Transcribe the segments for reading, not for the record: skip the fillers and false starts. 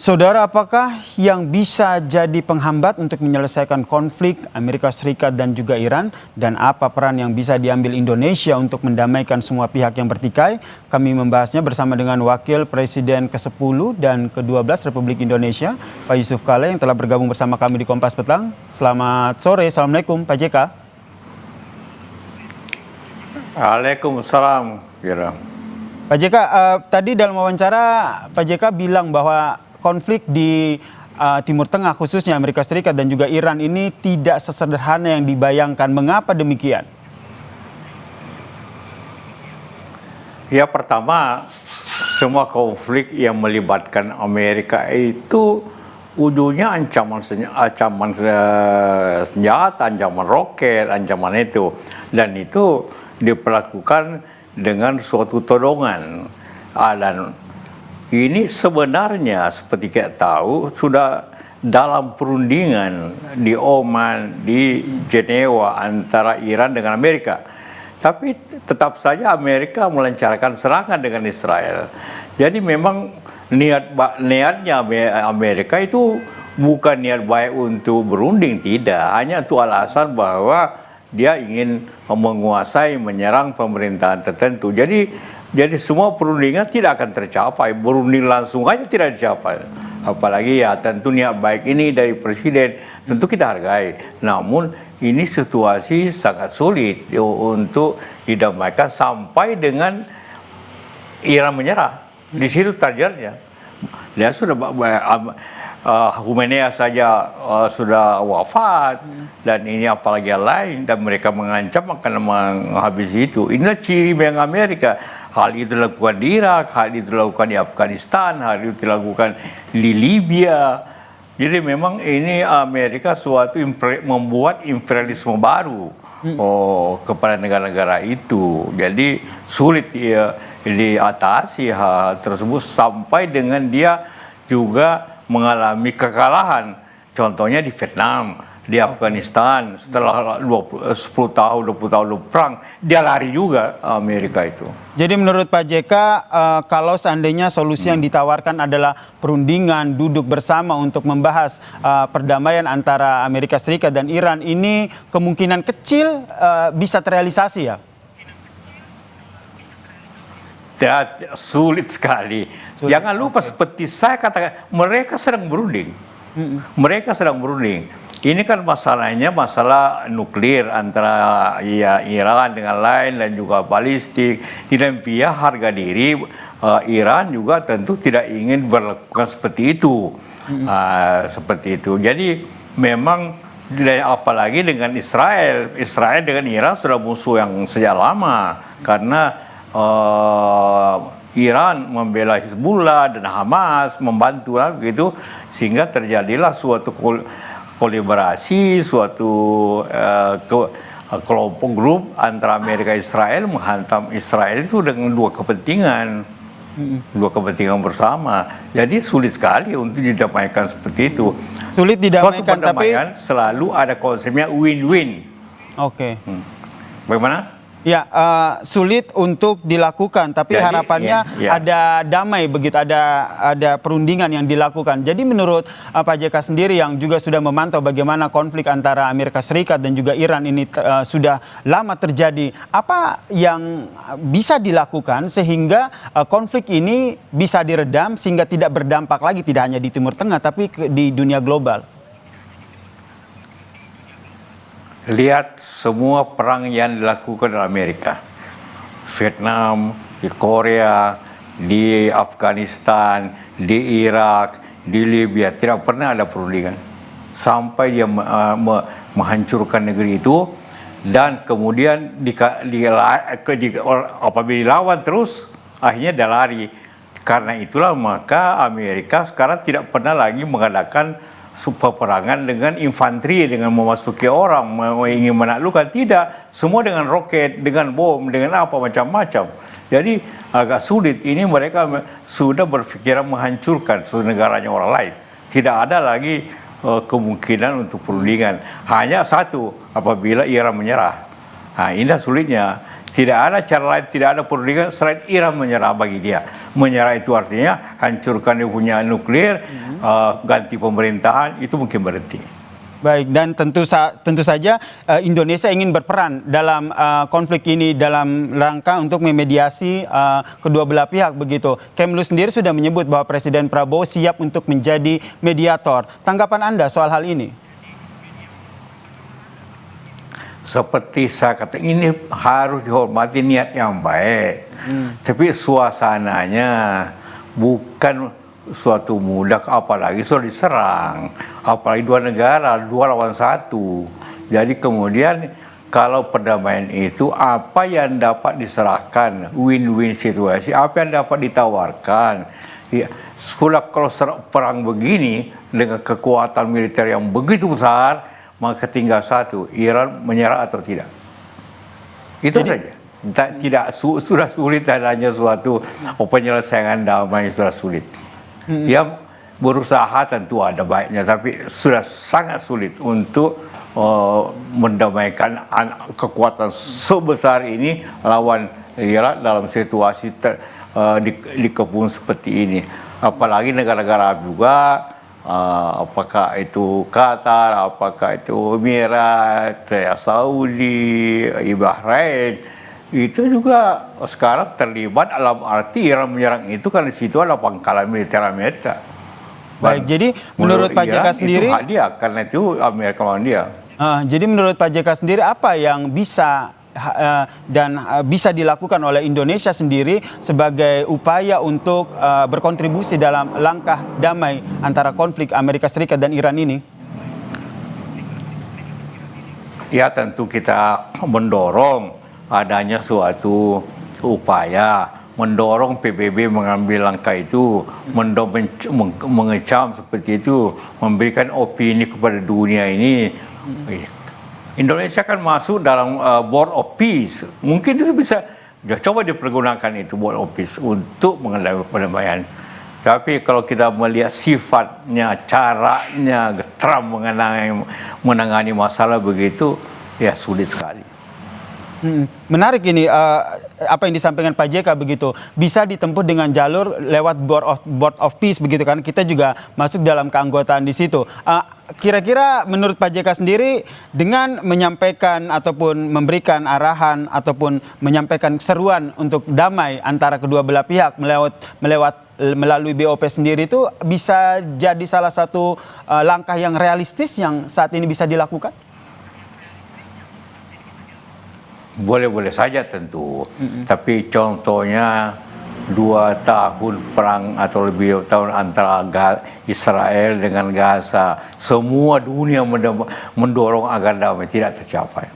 Saudara, apakah yang bisa jadi penghambat untuk menyelesaikan konflik Amerika Serikat dan juga Iran? Dan apa peran yang bisa diambil Indonesia untuk mendamaikan semua pihak yang bertikai? Kami membahasnya bersama dengan Wakil Presiden ke-10 dan ke-12 Republik Indonesia, Pak Yusuf Kala, yang telah bergabung bersama kami di Kompas Petang. Selamat sore, Assalamualaikum Pak JK. Waalaikumsalam. Pak JK, tadi dalam wawancara Pak JK bilang bahwa konflik di Timur Tengah, khususnya Amerika Serikat dan juga Iran ini tidak sesederhana yang dibayangkan. Mengapa demikian? Ya, pertama, semua konflik yang melibatkan Amerika itu ujungnya ancaman senjata, ancaman roket, ancaman itu. Dan itu diperlakukan dengan suatu todongan. Dan ini sebenarnya seperti kita tahu sudah dalam perundingan di Oman, di Jenewa antara Iran dengan Amerika. Tapi tetap saja Amerika melancarkan serangan dengan Israel. Jadi memang niatnya Amerika itu bukan niat baik untuk berunding, tidak. Hanya untuk alasan bahwa dia ingin menguasai, menyerang pemerintahan tertentu. Jadi semua perundingan tidak akan tercapai. Berunding langsung aja tidak dicapai. Apalagi ya tentu niat baik ini dari Presiden, tentu kita hargai. Namun ini situasi sangat sulit untuk didamaikan sampai dengan Iran menyerah. Di situ targetnya. Dia sudah Khamenei saja sudah wafat, dan ini apalagi yang lain, dan mereka mengancam akan menghabisi itu. Inilah ciri yang Amerika. Hal itu dilakukan di Irak, hal itu dilakukan di Afghanistan, hal itu dilakukan di Libya. Jadi memang ini Amerika membuat imperialisme baru kepada negara-negara itu. Jadi sulit diatasi hal tersebut sampai dengan dia juga mengalami kekalahan. Contohnya di Vietnam, di Afghanistan, setelah 10 tahun, 20 tahun perang, dia lari juga Amerika itu. Jadi menurut Pak JK, kalau seandainya solusi yang ditawarkan adalah perundingan, duduk bersama untuk membahas perdamaian antara Amerika Serikat dan Iran, ini kemungkinan kecil bisa terrealisasi ya? Sulit sekali. Jangan lupa, seperti saya katakan, mereka sedang berunding. Mereka sedang berunding. Ini kan masalahnya masalah nuklir antara Iran dengan lain, dan juga balistik. Di dalam pihak harga diri Iran juga tentu tidak ingin berlakukan seperti itu. Seperti itu. Jadi memang apalagi dengan Israel dengan Iran sudah musuh yang sejak lama, karena Iran membela Hizbullah dan Hamas, membantu lah begitu, sehingga terjadilah suatu kolaborasi, suatu kelompok grup antara Amerika Israel menghantam Israel itu dengan dua kepentingan bersama. Jadi sulit sekali untuk didamaikan seperti itu. Sulit didamaikan, suatu perdamaian tapi selalu ada konsepnya win-win. Oke. Bagaimana? Ya, sulit untuk dilakukan, tapi jadi, harapannya ada damai begitu, ada perundingan yang dilakukan. Jadi menurut Pak JK sendiri yang juga sudah memantau bagaimana konflik antara Amerika Serikat dan juga Iran ini sudah lama terjadi, apa yang bisa dilakukan sehingga konflik ini bisa diredam sehingga tidak berdampak lagi tidak hanya di Timur Tengah tapi di dunia global? Lihat semua perang yang dilakukan oleh Amerika, Vietnam, di Korea, di Afghanistan, di Irak, di Libya, tidak pernah ada perundingan sampai dia menghancurkan negeri itu, dan kemudian apabila dilawan terus akhirnya dia lari. Karena itulah maka Amerika sekarang tidak pernah lagi mengadakan peperangan dengan infanteri, dengan memasuki orang, ingin menaklukkan. Tidak, semua dengan roket, dengan bom, dengan apa macam-macam. Jadi agak sulit. Ini mereka sudah berpikiran menghancurkan negaranya orang lain. Tidak ada lagi kemungkinan untuk perundingan. Hanya satu, apabila Iran menyerah. Nah, inilah sulitnya. Tidak ada cara lain, tidak ada perundingan selain Iran menyerah bagi dia. Menyerah itu artinya hancurkan dia punya nuklir, ganti pemerintahan, itu mungkin berhenti. Baik, dan tentu saja Indonesia ingin berperan dalam konflik ini dalam rangka untuk memediasi kedua belah pihak begitu. Kemlu sendiri sudah menyebut bahwa Presiden Prabowo siap untuk menjadi mediator. Tanggapan Anda soal hal ini? Seperti saya kata, ini harus dihormati niat yang baik. Tapi suasananya bukan suatu mudah, apalagi sudah diserang. Apalagi dua negara, 2 lawan 1. Jadi kemudian kalau perdamaian itu apa yang dapat diserahkan, win-win situasi, apa yang dapat ditawarkan. Ya, kalau perang begini dengan kekuatan militer yang begitu besar, maka tinggal satu, Iran menyerah atau tidak. Itu saja. Tidak sudah sulit, adanya suatu penyelesaian damai sudah sulit. Ya, berusaha tentu ada baiknya, tapi sudah sangat sulit untuk mendamaikan kekuatan sebesar ini lawan Iran dalam situasi dikepung seperti ini. Apalagi negara-negara Arab juga, apakah itu Qatar, apakah itu Emirat, Saudi, Bahrain, itu juga sekarang terlibat dalam arti Iran menyerang itu karena di situ ada pangkalan militer Amerika. Baik, jadi menurut Pak JK sendiri, itu hadiah karena itu Amerika lawan dia. Jadi menurut Pak JK sendiri apa yang bisa dan bisa dilakukan oleh Indonesia sendiri sebagai upaya untuk berkontribusi dalam langkah damai antara konflik Amerika Serikat dan Iran ini? Ya, tentu kita mendorong adanya suatu upaya, mendorong PBB mengambil langkah itu, mengecam seperti itu, memberikan opini kepada dunia ini. Indonesia kan masuk dalam Board of Peace, mungkin itu bisa coba dipergunakan itu Board of Peace untuk mengendalikan perdamaian. Tapi kalau kita melihat sifatnya, caranya Trump menangani masalah begitu, ya sulit sekali. Menarik ini apa yang disampaikan Pak JK begitu, bisa ditempuh dengan jalur lewat Board of Peace begitu kan, kita juga masuk dalam keanggotaan di situ. Kira-kira menurut Pak JK sendiri dengan menyampaikan ataupun memberikan arahan ataupun menyampaikan seruan untuk damai antara kedua belah pihak melalui BOP sendiri itu bisa jadi salah satu langkah yang realistis yang saat ini bisa dilakukan? Boleh-boleh saja tentu, tapi contohnya 2 tahun perang atau lebih tahun antara Israel dengan Gaza, semua dunia mendorong agar damai tidak tercapai.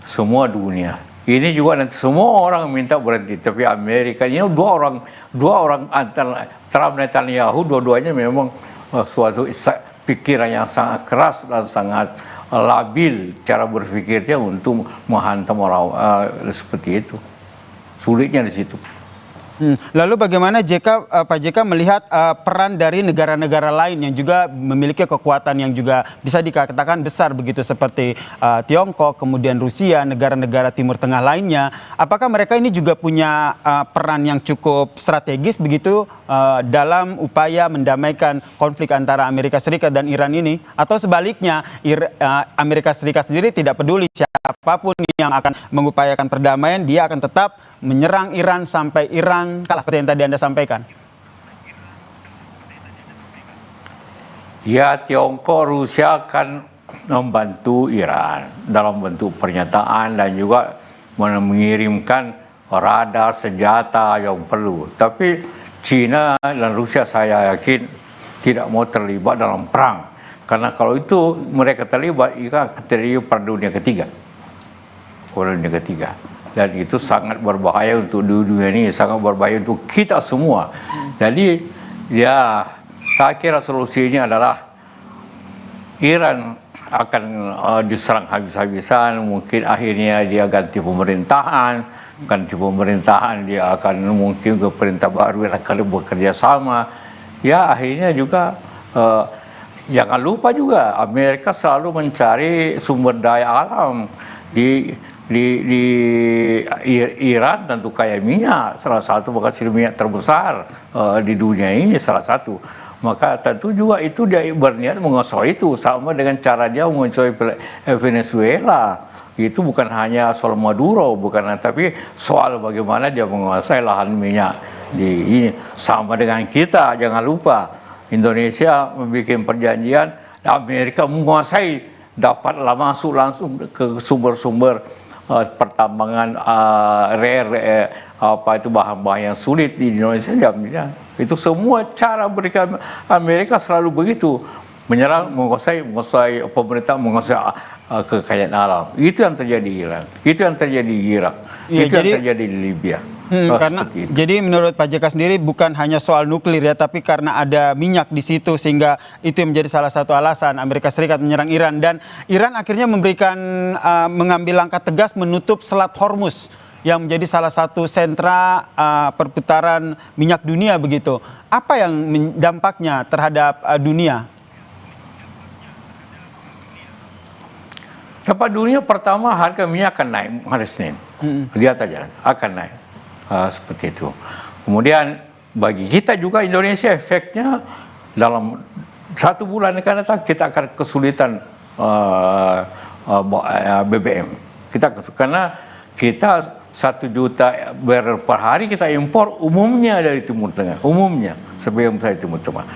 Semua dunia. Ini juga nanti semua orang minta berhenti, tapi Amerika ini dua orang antara Trump dan Netanyahu, dua-duanya memang suatu pikiran yang sangat keras dan sangat labil cara berpikirnya untuk menghantam orang seperti itu. Sulitnya di situ. Lalu bagaimana Pak JK melihat peran dari negara-negara lain yang juga memiliki kekuatan yang juga bisa dikatakan besar begitu seperti Tiongkok, kemudian Rusia, negara-negara Timur Tengah lainnya. Apakah mereka ini juga punya peran yang cukup strategis begitu dalam upaya mendamaikan konflik antara Amerika Serikat dan Iran ini? Atau sebaliknya Amerika Serikat sendiri tidak peduli siapapun yang akan mengupayakan perdamaian, dia akan tetap menyerang Iran sampai Iran kalah seperti yang tadi Anda sampaikan? Ya, Tiongkok, Rusia akan membantu Iran dalam bentuk pernyataan dan juga mengirimkan radar, senjata yang perlu. Tapi China dan Rusia saya yakin tidak mau terlibat dalam perang. Karena kalau itu mereka terlibat, itu akan terjadi perang dunia ketiga. Dan itu sangat berbahaya untuk dunia ini, sangat berbahaya untuk kita semua. Jadi ya, saya kira solusinya adalah Iran akan diserang habis-habisan, mungkin akhirnya dia ganti pemerintahan, dia akan mungkin ke perintah baru yang akan bekerja sama. Ya, akhirnya juga jangan lupa juga Amerika selalu mencari sumber daya alam di di Iran tentu kaya minyak, salah satu penghasil minyak terbesar di dunia ini, salah satu. Maka tentu juga itu dia berniat menguasai itu, sama dengan cara dia menguasai Venezuela. Itu bukan hanya soal Maduro, tapi soal bagaimana dia menguasai lahan minyak di ini. Sama dengan kita, jangan lupa Indonesia membuat perjanjian, Amerika menguasai, dapatlah masuk langsung ke sumber-sumber pertambangan rare, bahan-bahan yang sulit di Indonesia. Itu semua cara mereka, Amerika selalu begitu, menyerang, menguasai pemerintah, menguasai kekayaan alam. Itu yang terjadi di Iran, itu yang terjadi di Irak, ya, itu yang terjadi di Libya. Karena jadi menurut Pak JK sendiri bukan hanya soal nuklir ya, tapi karena ada minyak di situ sehingga itu yang menjadi salah satu alasan Amerika Serikat menyerang Iran, dan Iran akhirnya mengambil langkah tegas menutup Selat Hormuz yang menjadi salah satu sentra perputaran minyak dunia begitu. Apa yang dampaknya terhadap dunia? Tempat dunia pertama harga minyak akan naik hari Senin. Lihat aja akan naik. Seperti itu. Kemudian bagi kita juga Indonesia, efeknya dalam 1 bulan akan datang kita akan kesulitan BBM. Karena kita 1 juta barrel per hari kita impor umumnya dari Timur Tengah, umumnya sebelum saya Timur Tengah.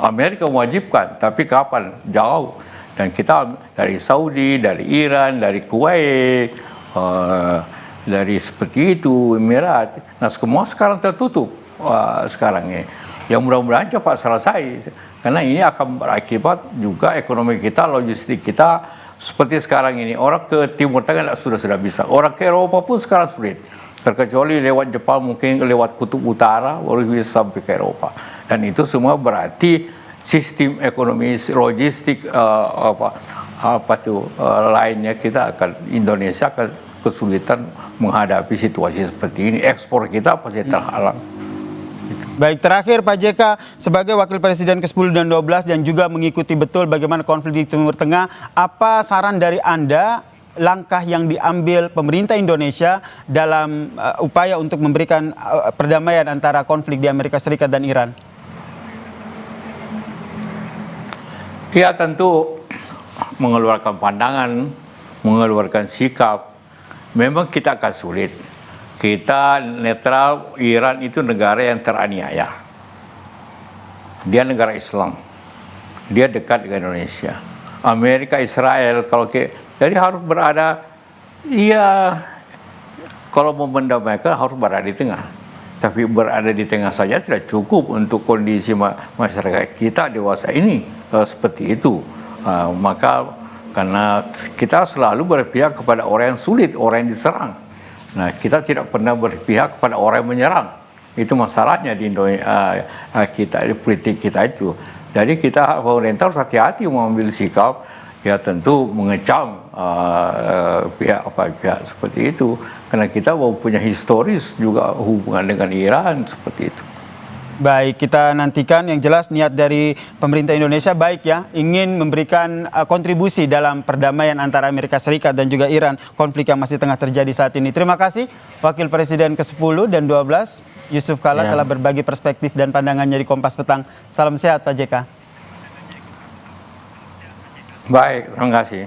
Amerika mewajibkan, tapi kapan? Jauh. Dan kita dari Saudi, dari Iran, dari Kuwait, dari seperti itu, Emirat. Nah, semua sekarang tertutup sekarang ini. Yang mudah-mudahan cepat selesai. Karena ini akan berakibat juga ekonomi kita, logistik kita. Seperti sekarang ini, orang ke Timur Tengah sudah bisa. Orang ke Eropa pun sekarang sulit. Terkecuali lewat Jepang, mungkin lewat Kutub Utara, baru bisa sampai ke Eropa. Dan itu semua berarti sistem ekonomi, logistik, lainnya kita akan, Indonesia akan kesulitan menghadapi situasi seperti ini. Ekspor kita pasti terhalang. Baik, terakhir Pak JK, sebagai Wakil Presiden ke-10 dan 12 dan juga mengikuti betul bagaimana konflik di Timur Tengah, apa saran dari Anda, langkah yang diambil pemerintah Indonesia dalam upaya untuk memberikan perdamaian antara konflik di Amerika Serikat dan Iran? Ya, tentu mengeluarkan pandangan, mengeluarkan sikap. Memang kita akan sulit. Kita netral, Iran itu negara yang teraniaya. Dia negara Islam. Dia dekat dengan Indonesia. Amerika, Israel, jadi harus berada, ya kalau mau mendamaikan harus berada di tengah. Tapi berada di tengah saja tidak cukup untuk kondisi masyarakat kita dewasa ini seperti itu. Maka karena kita selalu berpihak kepada orang yang sulit, orang yang diserang. Nah, kita tidak pernah berpihak kepada orang yang menyerang. Itu masalahnya di Indonesia, kita, di politik kita itu. Jadi kita, pemerintah harus hati-hati mengambil sikap, ya tentu mengecam pihak seperti itu. Karena kita punya historis juga hubungan dengan Iran seperti itu. Baik, kita nantikan. Yang jelas niat dari pemerintah Indonesia baik ya, ingin memberikan kontribusi dalam perdamaian antara Amerika Serikat dan juga Iran, konflik yang masih tengah terjadi saat ini. Terima kasih Wakil Presiden ke-10 dan 12 Yusuf Kalla telah berbagi perspektif dan pandangannya di Kompas Petang. Salam sehat Pak JK. Baik, terima kasih.